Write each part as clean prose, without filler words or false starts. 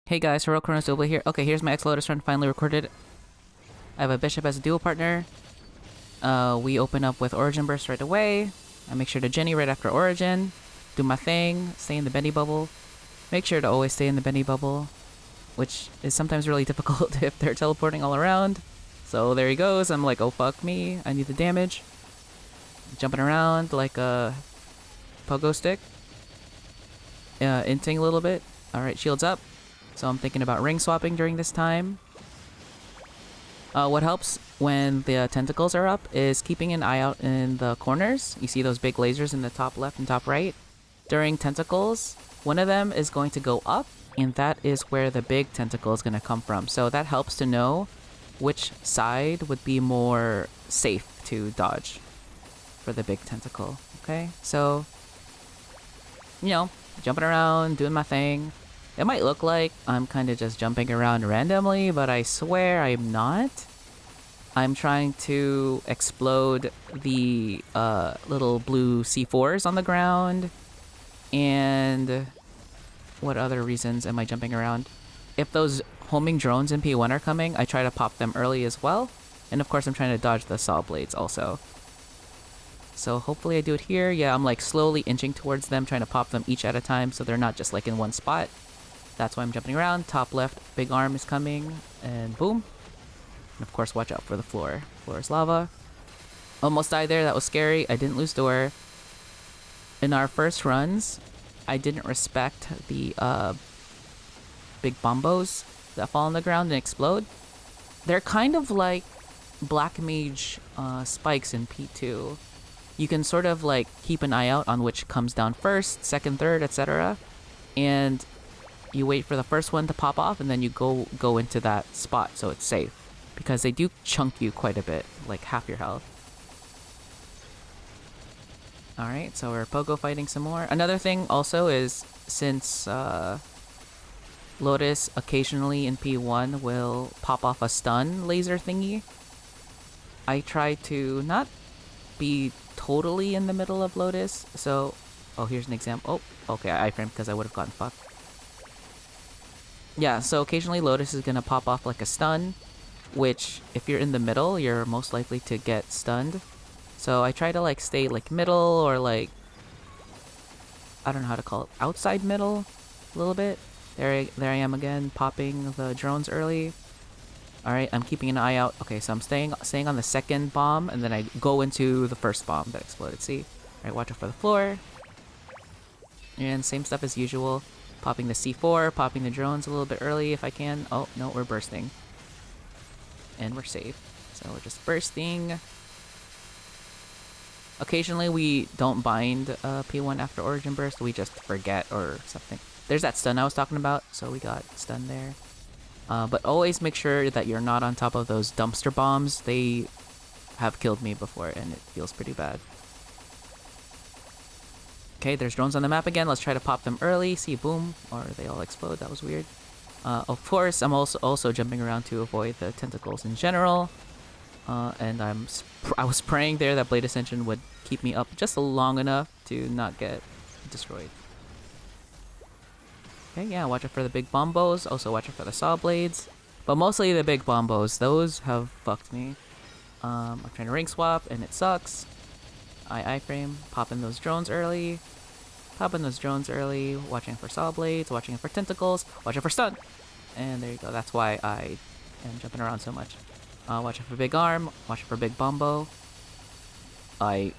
Hey guys, Kronos here. Okay, here's my Lotus run finally recorded. I have a bishop as a dual partner. We open up with Origin Burst right away. I make sure to Jenny right after Origin. Do my thing, stay in the Benny bubble. Make sure to always stay in the Benny bubble, which is sometimes really difficult if they're teleporting all around. So there he goes. I'm like, oh fuck me, I need the damage. Jumping around like a pogo stick. Inting a little bit. Alright, shields up. So I'm thinking about ring swapping during this time. What helps when the tentacles are up is keeping an eye out in the corners. You see those big lasers in the top left and top right? During tentacles, one of them is going to go up, and that is where the big tentacle is going to come from. So that helps to know which side would be more safe to dodge for the big tentacle. Okay, so, you know, jumping around, doing my thing. It might look like I'm kind of just jumping around randomly, but I swear I'm not. I'm trying to explode the little blue C4s on the ground. And what other reasons am I jumping around? If those homing drones in P1 are coming, I try to pop them early as well. And of course I'm trying to dodge the saw blades also. So hopefully I do it here. Yeah, I'm like slowly inching towards them, trying to pop them each at a time so they're not just like in one spot. That's why I'm jumping around. Top left, big arm is coming, and boom. And of course, watch out for the floor. Floor is lava. Almost died there, that was scary. I didn't lose door. In our first runs, I didn't respect the big bombos that fall on the ground and explode. They're kind of like black mage spikes in P2. You can sort of like keep an eye out on which comes down first, second, third, etc. And you wait for the first one to pop off, and then you go into that spot so it's safe, because they do chunk you quite a bit, like half your health. Alright, so we're pogo fighting some more. Another thing also is, since Lotus occasionally in P1 will pop off a stun laser thingy, I try to not be totally in the middle of Lotus. So, oh, here's an example. Oh, okay, I iframed because I would have gotten fucked. Yeah, so occasionally Lotus is gonna pop off like a stun, which if you're in the middle, you're most likely to get stunned. So I try to like stay like middle, or like, I don't know how to call it, outside middle a little bit. There I am again, popping the drones early. Alright, I'm keeping an eye out. Okay, so I'm staying on the second bomb, and then I go into the first bomb that exploded. See? Alright, watch out for the floor. And same stuff as usual. Popping the C4, popping the drones a little bit early if I can. Oh, no, we're bursting. And we're safe. So we're just bursting. Occasionally we don't bind P1 after Origin Burst. We just forget or something. There's that stun I was talking about, so we got stunned there. But always make sure that you're not on top of those dumpster bombs. They have killed me before, and it feels pretty bad. Okay, there's drones on the map again. Let's try to pop them early. See, boom, or they all explode. That was weird. Of course, I'm also jumping around to avoid the tentacles in general. And I was praying there that Blade Ascension would keep me up just long enough to not get destroyed. Okay, yeah, watch out for the big bombos. Also watch out for the saw blades. But mostly the big bombos. Those have fucked me. I'm trying to ring swap, and it sucks. I iframe, popping those drones early. Popping those drones early, watching for saw blades, watching for tentacles, watching for stun. And there you go, that's why I am jumping around so much. Watching for big arm, watching for big bombo. I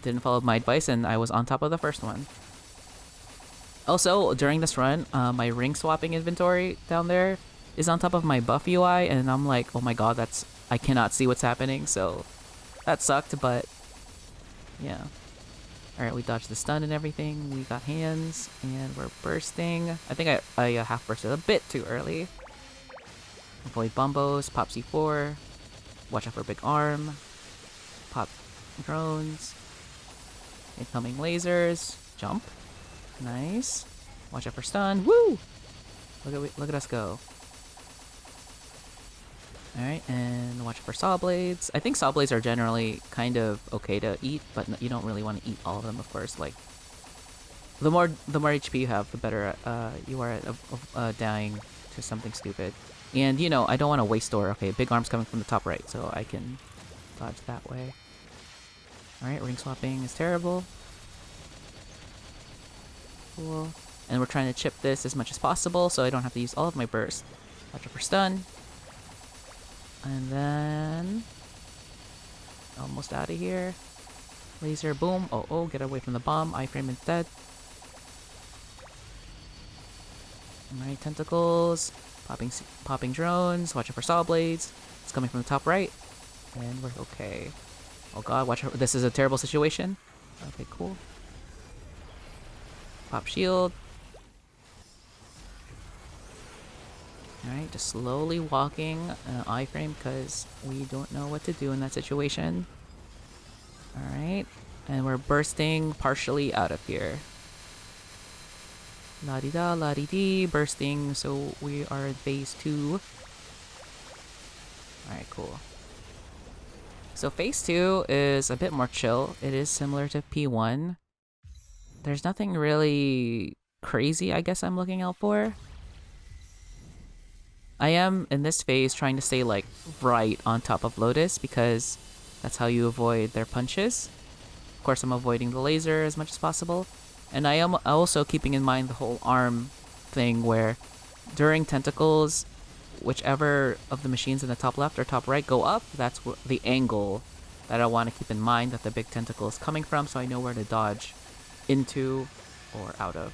didn't follow my advice, and I was on top of the first one. Also, during this run, my ring swapping inventory down there is on top of my buff UI, and I'm like, oh my god, I cannot see what's happening, so that sucked, but yeah. Alright, we dodged the stun and everything. We got hands, and we're bursting. I think I half bursted a bit too early. Avoid bombos, pop C4. Watch out for big arm. Pop drones. Incoming lasers. Jump. Nice. Watch out for stun. Woo! Look at us go. Alright, and watch for saw blades. I think saw blades are generally kind of okay to eat, but you don't really want to eat all of them, of course. Like, the more HP you have, the better you are at dying just something stupid. And, you know, I don't want to waste store. Okay, big arm's coming from the top right, so I can dodge that way. Alright, ring swapping is terrible. Cool. And we're trying to chip this as much as possible so I don't have to use all of my burst. Watch out for stun. And then... almost out of here. Laser, boom. Oh, get away from the bomb. Iframe instead. Alright, tentacles. Popping drones. Watch out for saw blades. It's coming from the top right. And we're okay. Oh god, watch out. This is a terrible situation. Okay, cool. Pop shield. Alright, just slowly walking iframe because we don't know what to do in that situation. Alright, and we're bursting partially out of here. La-di-da, la-di-dee, bursting, so we are in phase 2. Alright, cool. So phase 2 is a bit more chill. It is similar to P1. There's nothing really crazy, I guess, I'm looking out for. I am, in this phase, trying to stay, like, right on top of Lotus because that's how you avoid their punches. Of course, I'm avoiding the laser as much as possible. And I am also keeping in mind the whole arm thing where during tentacles, whichever of the machines in the top left or top right go up, that's the angle that I want to keep in mind that the big tentacle is coming from so I know where to dodge into or out of.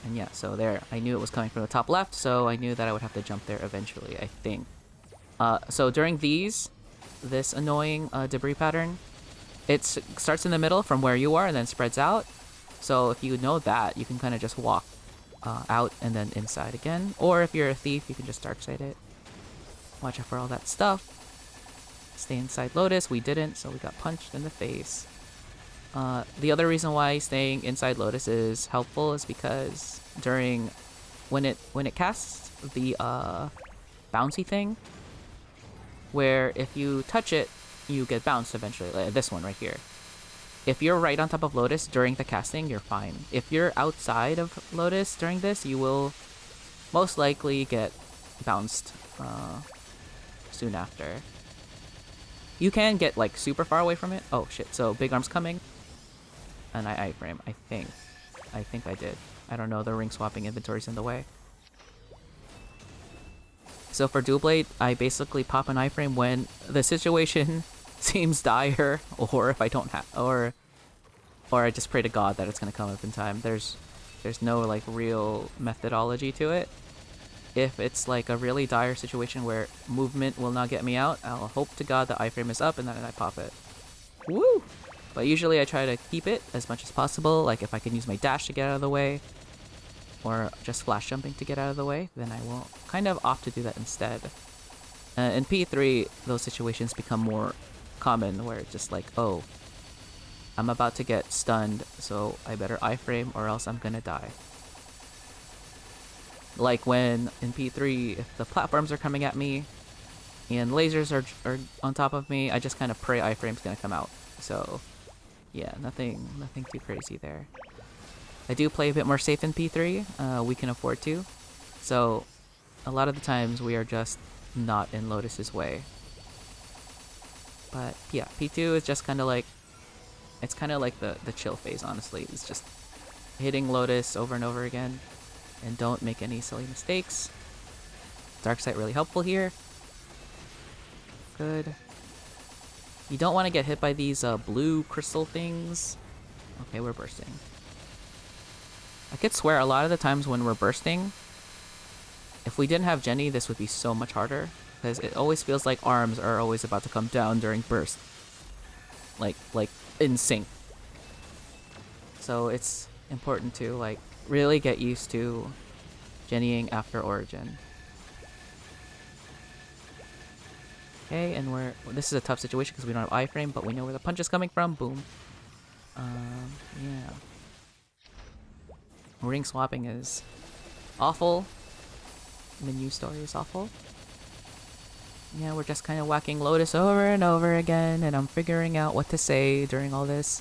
And yeah, so there, I knew it was coming from the top left, so I knew that I would have to jump there eventually, I think. So during this annoying debris pattern, it starts in the middle from where you are and then spreads out. So if you know that, you can kind of just walk out and then inside again. Or if you're a thief, you can just dark side it. Watch out for all that stuff. Stay inside Lotus. We didn't, so we got punched in the face. The other reason why staying inside Lotus is helpful is because when it casts the bouncy thing, where if you touch it, you get bounced eventually, like this one right here. If you're right on top of Lotus during the casting, you're fine. If you're outside of Lotus during this, you will most likely get bounced soon after. You can get like super far away from it. Oh shit, so big arm's coming. And I iframe, I think. I think I did. I don't know, the ring swapping inventory's in the way. So for Dual Blade, I basically pop an iframe when the situation seems dire, or if I don't have, or I just pray to God that it's gonna come up in time. There's no like real methodology to it. If it's like a really dire situation where movement will not get me out, I'll hope to God the iframe is up and then I pop it. Woo! But usually I try to keep it as much as possible. Like if I can use my dash to get out of the way, or just flash jumping to get out of the way, then I will kind of opt to do that instead. In P3, those situations become more common where it's just like, oh, I'm about to get stunned, so I better iframe or else I'm gonna die. Like when in P3, if the platforms are coming at me and lasers are on top of me, I just kind of pray iframe's gonna come out. So yeah, nothing too crazy there. I do play a bit more safe in P3, we can afford to. So a lot of the times we are just not in Lotus's way. But yeah, P2 is just kind of like, it's kind of like the chill phase, honestly. It's just hitting Lotus over and over again. And don't make any silly mistakes. Dark Sight really helpful here. Good. You don't want to get hit by these blue crystal things. Okay, we're bursting. I could swear a lot of the times when we're bursting, if we didn't have Jenny, this would be so much harder. Because it always feels like arms are always about to come down during burst. Like in sync. So it's important to like really get used to Jennying after Origin. Okay, and this is a tough situation because we don't have iframe, but we know where the punch is coming from. Boom. Yeah. Ring swapping is awful. Menu story is awful. Yeah, we're just kind of whacking Lotus over and over again, and I'm figuring out what to say during all this.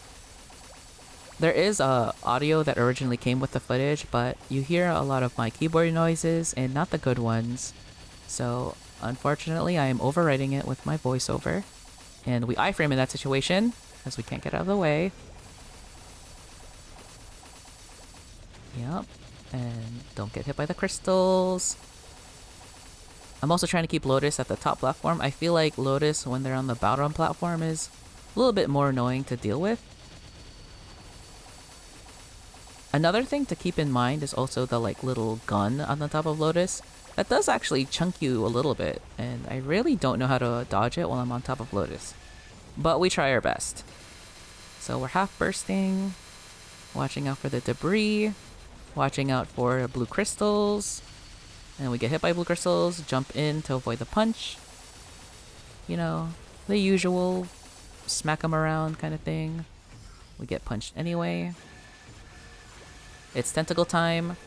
There is audio that originally came with the footage, but you hear a lot of my keyboard noises and not the good ones. So unfortunately, I am overwriting it with my voiceover. And we iframe in that situation, because we can't get out of the way. Yep. And don't get hit by the crystals. I'm also trying to keep Lotus at the top platform. I feel like Lotus, when they're on the bottom platform, is a little bit more annoying to deal with. Another thing to keep in mind is also the like little gun on the top of Lotus. That does actually chunk you a little bit, and I really don't know how to dodge it while I'm on top of Lotus. But we try our best. So we're half bursting, watching out for the debris, watching out for blue crystals, and we get hit by blue crystals, jump in to avoid the punch. You know, the usual smack them around kind of thing. We get punched anyway. It's tentacle time.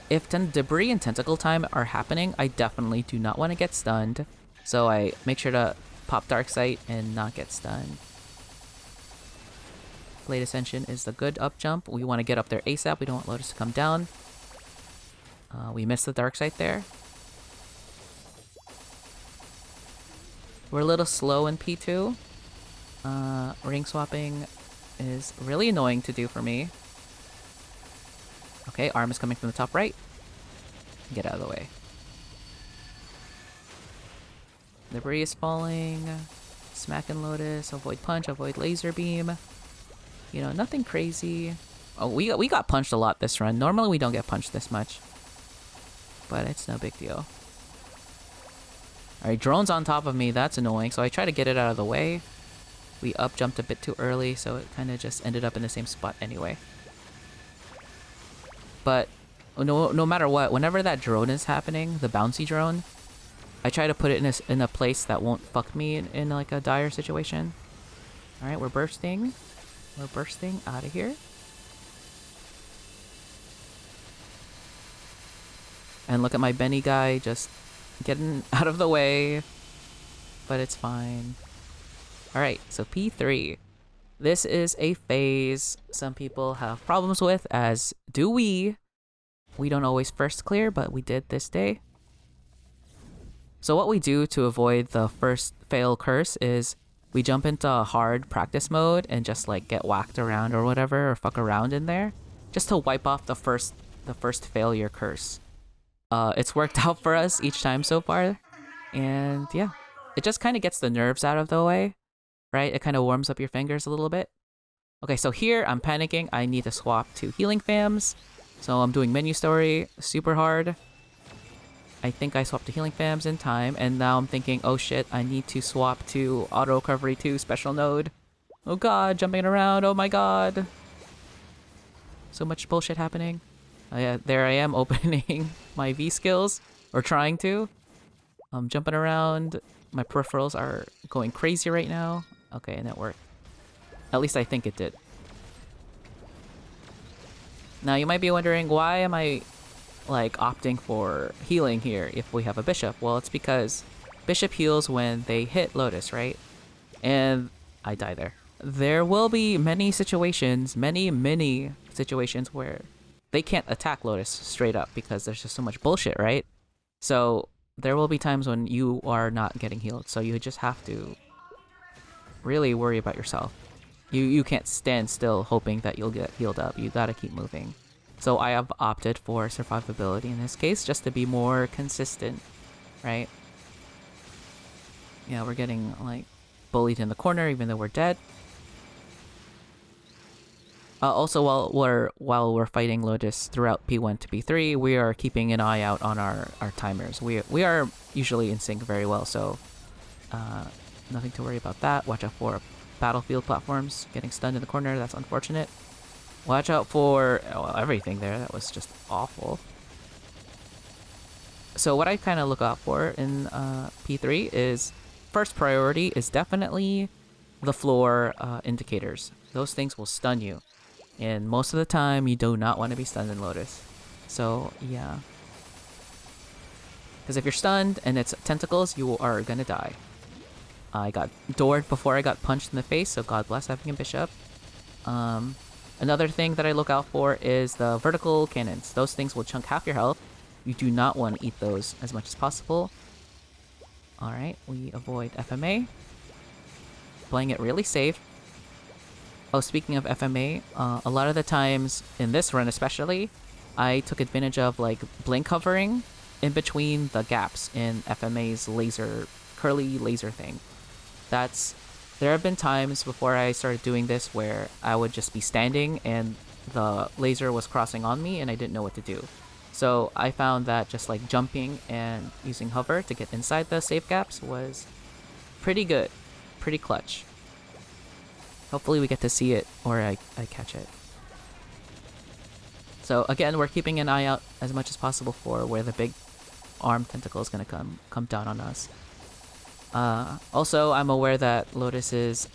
If debris and tentacle time are happening, I definitely do not want to get stunned. So I make sure to pop Dark Sight and not get stunned. Blade Ascension is the good up jump. We want to get up there ASAP. We don't want Lotus to come down. We missed the Dark Sight there. We're a little slow in P2. Ring swapping is really annoying to do for me. Okay, arm is coming from the top right. Get out of the way. Debris is falling. Smacking Lotus. Avoid punch. Avoid laser beam. You know, nothing crazy. Oh, we got punched a lot this run. Normally we don't get punched this much. But it's no big deal. Alright, drone's on top of me. That's annoying. So I try to get it out of the way. We up jumped a bit too early, so it kind of just ended up in the same spot anyway. But no matter what, whenever that drone is happening, the bouncy drone, I try to put it in a place that won't fuck me in like a dire situation. Alright, we're bursting. We're bursting out of here. And look at my Benny guy just getting out of the way. But it's fine. Alright, so P3. This is a phase some people have problems with, as do we. We don't always first clear, but we did this day. So what we do to avoid the first fail curse is we jump into hard practice mode and just like get whacked around or whatever, or fuck around in there, just to wipe off the first failure curse. It's worked out for us each time so far, and yeah, it just kind of gets the nerves out of the way. Right? It kind of warms up your fingers a little bit. Okay, so here I'm panicking. I need to swap to healing fams. So I'm doing MapleStory super hard. I think I swapped to healing fams in time. And now I'm thinking, oh shit, I need to swap to auto recovery 2 special node. Oh god, jumping around. Oh my god. So much bullshit happening. Yeah, there I am opening my V skills. Or trying to. I'm jumping around. My peripherals are going crazy right now. Okay, and it worked. At least I think it did. Now you might be wondering, why am I like opting for healing here if we have a bishop? Well, it's because bishop heals when they hit Lotus, right? And I die there. There will be many situations, many situations where they can't attack Lotus straight up because there's just so much bullshit, right? So there will be times when you are not getting healed, so you just have to really worry about yourself. You can't stand still hoping that you'll get healed up. You gotta keep moving. So I have opted for survivability in this case, just to be more consistent, right? Yeah, we're getting like bullied in the corner even though we're dead. Also, while we're fighting Lotus throughout P1 to P3, we are keeping an eye out on our timers. We are usually in sync very well, so nothing to worry about that. Watch out for battlefield platforms getting stunned in the corner. That's unfortunate. Watch out for everything there. That was just awful. So what I kind of look out for in P3 is, first priority is definitely the floor indicators. Those things will stun you. And most of the time, you do not want to be stunned in Lotus. So, yeah. Because if you're stunned and it's tentacles, you are gonna die. I got doored before I got punched in the face, so God bless having a bishop. Another thing that I look out for is the vertical cannons. Those things will chunk half your health. You do not want to eat those as much as possible. Alright, we avoid FMA. Playing it really safe. Oh, speaking of FMA, a lot of the times, in this run especially, I took advantage of, like, blink hovering in between the gaps in FMA's laser, curly laser thing. There have been times before I started doing this where I would just be standing and the laser was crossing on me and I didn't know what to do. So I found that just like jumping and using hover to get inside the safe gaps was pretty good, pretty clutch. Hopefully we get to see it or I catch it. So again, we're keeping an eye out as much as possible for where the big arm tentacle is going to come down on us. Also, I'm aware that Lotus is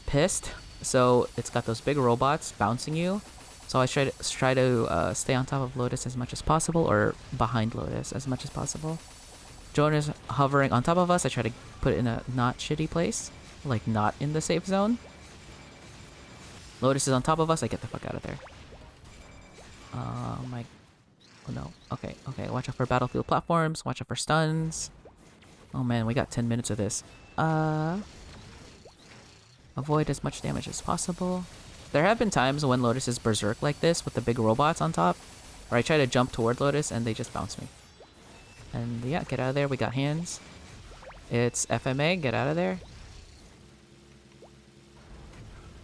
pissed, so it's got those big robots bouncing you. So I try to stay on top of Lotus as much as possible, or behind Lotus as much as possible. Drone is hovering on top of us. I try to put it in a not shitty place, like not in the safe zone. Lotus is on top of us. I get the fuck out of there. Oh no. Okay. Watch out for battlefield platforms. Watch out for stuns. Oh man, we got 10 minutes of this. Avoid as much damage as possible. There have been times when Lotus is berserk like this with the big robots on top, where I try to jump toward Lotus and they just bounce me. And yeah, get out of there. We got hands. It's FMA. Get out of there.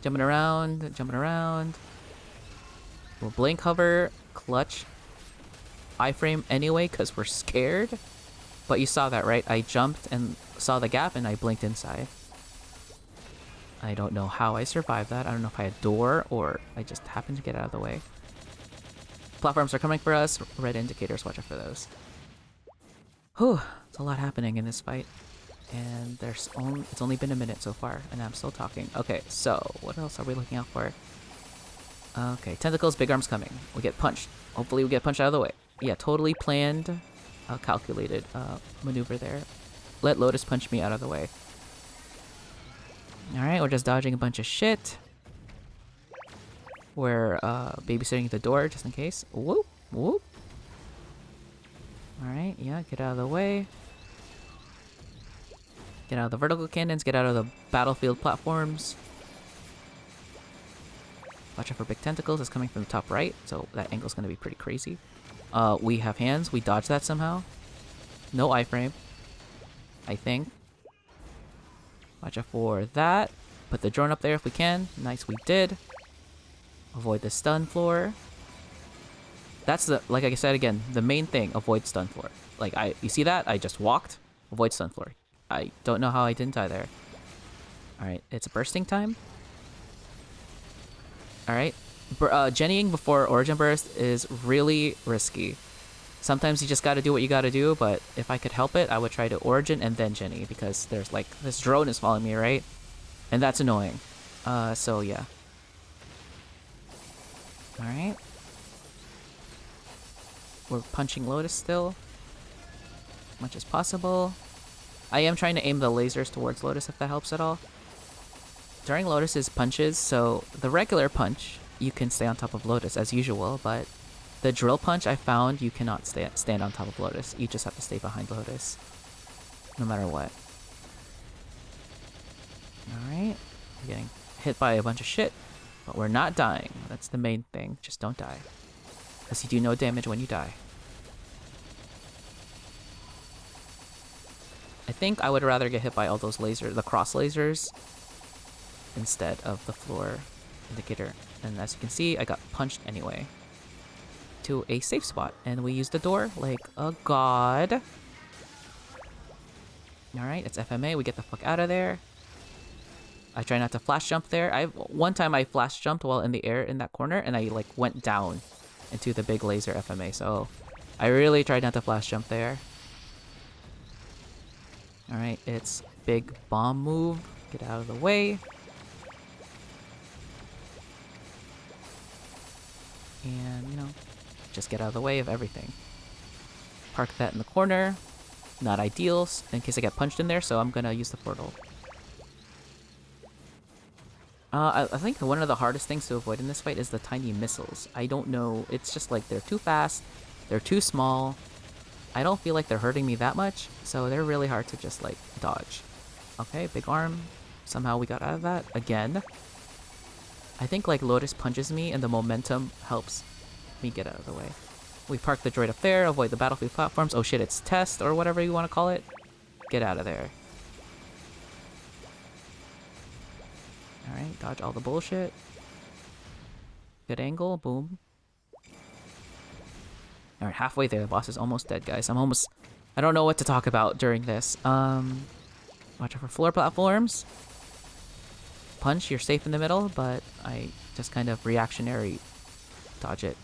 Jumping around. We'll blink hover, clutch, iframe anyway because we're scared. But you saw that, right? I jumped and saw the gap and I blinked inside. I don't know how I survived that. I don't know if I had door or I just happened to get out of the way. Platforms are coming for us. Red indicators, watch out for those. Whew, there's a lot happening in this fight. And it's only been a minute so far and I'm still talking. Okay, so what else are we looking out for? Okay, tentacles, big arms coming. We get punched. Hopefully we get punched out of the way. Yeah, totally planned, calculated maneuver there. Let Lotus punch me out of the way. Alright, we're just dodging a bunch of shit. We're babysitting the door just in case. Whoop, whoop. Alright, yeah, get out of the way. Get out of the vertical cannons, get out of the battlefield platforms. Watch out for big tentacles, it's coming from the top right, so that angle's gonna be pretty crazy. We have hands, we dodge that somehow. No iframe, I think. Watch out for that. Put the drone up there if we can. Nice, we did. Avoid the stun floor. That's like I said again, the main thing, avoid stun floor. Like, you see that? I just walked, avoid stun floor. I don't know how I didn't die there. Alright, it's bursting time. Alright. Jennying before Origin Burst is really risky. Sometimes you just gotta do what you gotta do, but if I could help it, I would try to Origin and then Jenny, because there's like, this drone is following me, right? And that's annoying. So yeah. Alright. We're punching Lotus still. As much as possible. I am trying to aim the lasers towards Lotus if that helps at all. During Lotus's punches, so the regular punch, you can stay on top of Lotus as usual, but the drill punch I found you cannot stand on top of Lotus. You just have to stay behind Lotus. No matter what. Alright. We're getting hit by a bunch of shit, but we're not dying. That's the main thing. Just don't die. Because you do no damage when you die. I think I would rather get hit by all those lasers, the cross lasers, instead of the floor indicator. And as you can see, I got punched anyway. To a safe spot. And we used the door like a god. Alright, it's FMA. We get the fuck out of there. I try not to flash jump there. One time I flash jumped while in the air in that corner, and I like went down into the big laser FMA. So I really tried not to flash jump there. Alright, it's big bomb move. Get out of the way. And, you know, just get out of the way of everything. Park that in the corner. Not ideal in case I get punched in there, so I'm gonna use the portal. I think one of the hardest things to avoid in this fight is the tiny missiles. I don't know. It's just like they're too fast. They're too small. I don't feel like they're hurting me that much, so they're really hard to just like dodge. Okay, big arm. Somehow we got out of that again. I think like Lotus punches me and the momentum helps me get out of the way. We park the droid up there, avoid the battlefield platforms. Oh shit, it's test or whatever you want to call it. Get out of there. Alright, dodge all the bullshit. Good angle, boom. Alright, halfway there, the boss is almost dead, guys. I don't know what to talk about during this. Watch out for floor platforms. Punch, you're safe in the middle, but I just kind of reactionary dodge it.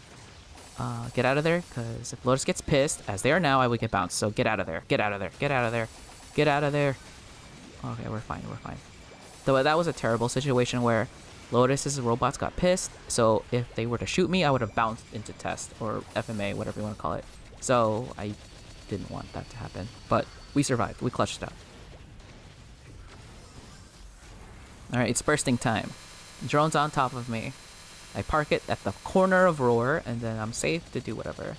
Get out of there, because if Lotus gets pissed, as they are now, I would get bounced. So get out of there, get out of there, get out of there, get out of there. Okay, we're fine, we're fine. Though that was a terrible situation where Lotus's robots got pissed, so if they were to shoot me, I would have bounced into test, or FMA, whatever you want to call it. So I didn't want that to happen. But we survived, we clutched it out. Alright, it's bursting time. Drone's on top of me. I park it at the corner of Roar, and then I'm safe to do whatever.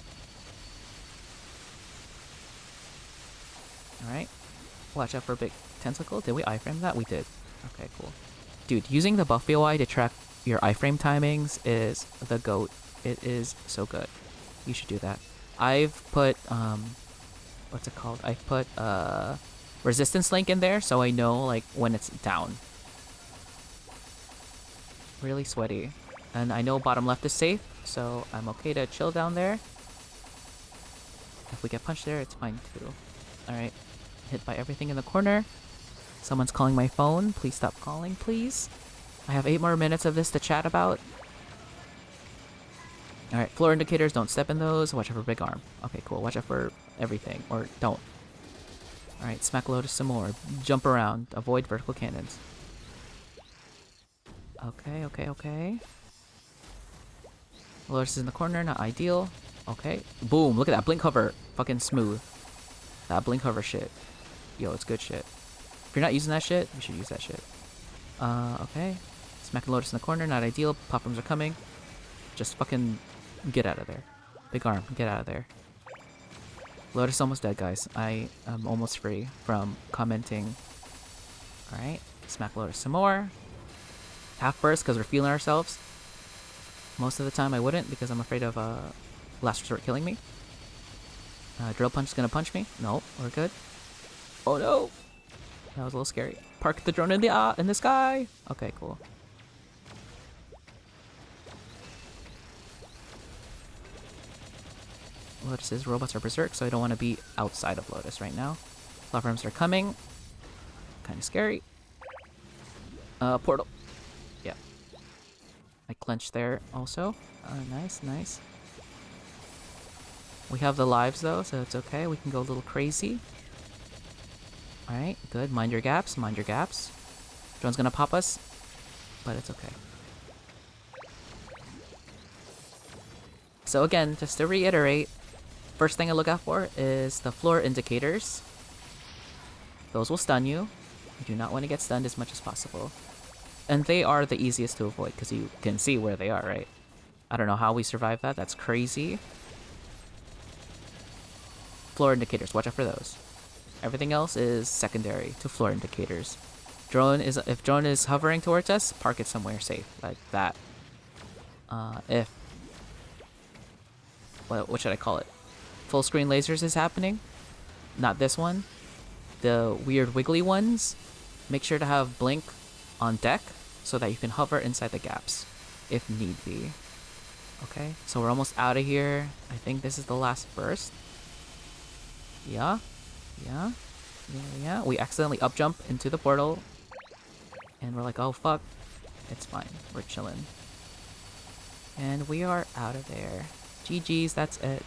Alright. Watch out for a big tentacle. Did we iframe that? We did. Okay, cool. Dude, using the buff BOI to track your iframe timings is the GOAT. It is so good. You should do that. I've put, what's it called? I've put, resistance link in there so I know, like, when it's down. Really sweaty. And I know bottom left is safe, so I'm okay to chill down there. If we get punched there, it's fine too. Alright. Hit by everything in the corner. Someone's calling my phone. Please stop calling, please. I have 8 more minutes of this to chat about. Alright, floor indicators, don't step in those. Watch out for big arm. Okay, cool. Watch out for everything. Or don't. Alright, smack Lotus some more. Jump around. Avoid vertical cannons. Okay, okay, okay. Lotus is in the corner, not ideal. Okay. Boom, look at that. Blink hover. Fucking smooth. That blink hover shit. Yo, it's good shit. If you're not using that shit, you should use that shit. Okay. Smacking Lotus in the corner, not ideal. Platforms are coming. Just fucking get out of there. Big arm, get out of there. Lotus is almost dead, guys. I am almost free from commenting. Alright. Smack Lotus some more. Half burst because we're feeling ourselves. Most of the time I wouldn't because I'm afraid of last resort killing me. Drill punch is gonna punch me. No, we're good. Oh no! That was a little scary. Park the drone in the sky! Okay, cool. Lotus's robots are berserk, so I don't want to be outside of Lotus right now. Platforms are coming. Kind of scary. Portal. Yeah. I clenched there also. Nice, nice. We have the lives though, so it's okay. We can go a little crazy. Alright, good. Mind your gaps, mind your gaps. Drone's gonna pop us, but it's okay. So again, just to reiterate, first thing I look out for is the floor indicators. Those will stun you. You do not want to get stunned as much as possible. And they are the easiest to avoid because you can see where they are, right? I don't know how we survived that. That's crazy. Floor indicators, watch out for those. Everything else is secondary to floor indicators. If drone is hovering towards us, park it somewhere safe, like that. What should I call it? Full screen lasers is happening. Not this one. The weird wiggly ones. Make sure to have blink on deck so that you can hover inside the gaps if need be. Okay, so we're almost out of here. I think this is the last burst. Yeah. We accidentally up jump into the portal. And we're like, oh fuck. It's fine. We're chilling. And we are out of there. GG's, that's it.